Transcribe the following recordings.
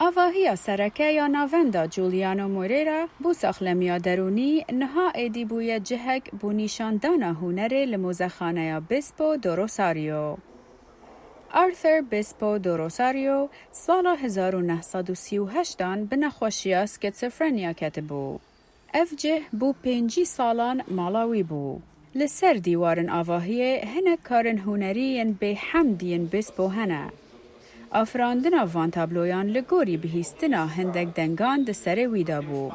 آواهی سرکه یا ناوندا جولیانو موریرا بو ساخلمیا درونی نها ایدی بوی جهک بو نیشاندانا هونر لموزخانه یا بسپو دو روساریو. آرثر بسپو دو روساریو سال 1938 به نخوشی اسکیزوفرنیا کتبو. افجه بو 5 سالان مالاوی بو. لسر دیوارن آواهی هنک کارن هونرین به حمدین بسپو هنه. آفراندنا وان تابلویان لگوری بهیستنا هندک دنگان ده سر ویدا بو.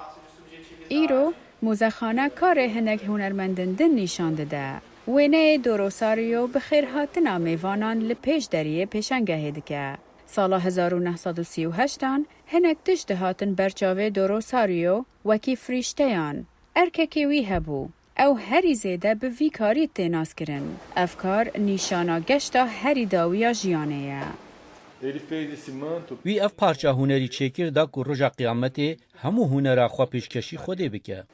ایرو موزخانه کار هندک هنرمندندن نشان ده. وینه دو روساریو بخیرهاتنا میوانان لپیش دریه پیشنگه دکه. سال 1938 هنک تشت هاتن برچاوه دو روساریو وکی فریشتیان. ارککی وی هبو. او هری زیده به وی کاری تیناس کرن. افکار نیشانا گشتا هری داویا جیانه. وی اف پارچه هنری چکر دا که روژا قیامت همو هنرا خواه پیشکشی خوده بکه.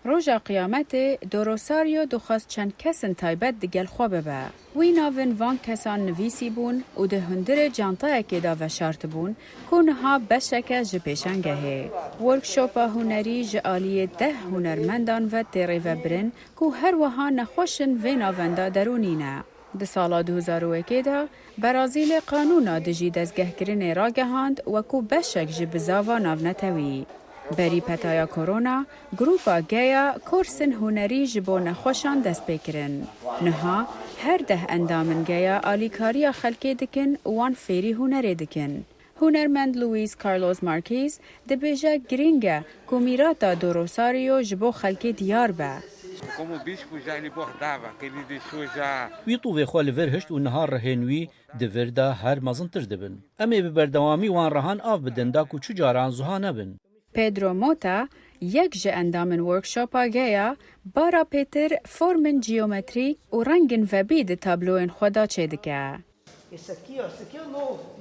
روژا قیامت دو روساریو دخواست چند کسن تایبت دگل خواه ببه. وی ناون وان کسان نویسی بون و ده هندر جانتای که دا وشارت بون کونها بشکه جپیشنگه هی. ورکشوپا هنری جعالی 10 هنرمندان و تیره و برن که هر وها نخوشن و ناوندا درونینه. ده سال 2001 دا برازیل قانونا دجی دزگه کرنه را گهاند و کو بشک جبزاوا ناونتوی. بری پتایا کرونا گروپا گیا کورسن هنری جبو نخوشان دست بکرن. نها هر 10 اندامن گیا آلیکاریا خلقه دکن وان فیری هنره دکن. هنرمند لوئیس کارلوس مارکیز ده بیجا گرینگه کومیراتا دو روساریو جبو خلقه دیار به. وی طووی خواه لور هشت و نهار رهنوی دور دا هر مزنتر دبن. امی ببردوامی وان رهان آف بدن دا که چو جاران زوها نبن. پیدرو موتا یک جه اندامن ورکشاپا گیا بارا پیتر فرمن جیومتری و رنگن وبید تابلوین خدا چه دکه.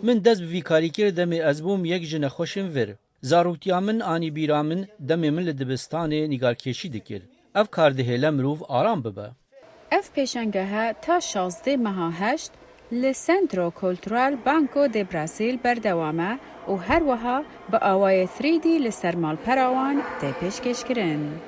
من دست به کاری کرد دمی از بوم یک جنه خوشم ور. زاروتیا من آنی بیرامن دمی من لدبستان نگار کشی دکر. اف کار دهیله مروف آرام ببه. اف پیشنگه تا 16 ماه 8 لسنترو کلترال بانکو دی برازیل بردوامه و هر وها با آوای 3D لسرمال پراوان تی پیشکش کرن.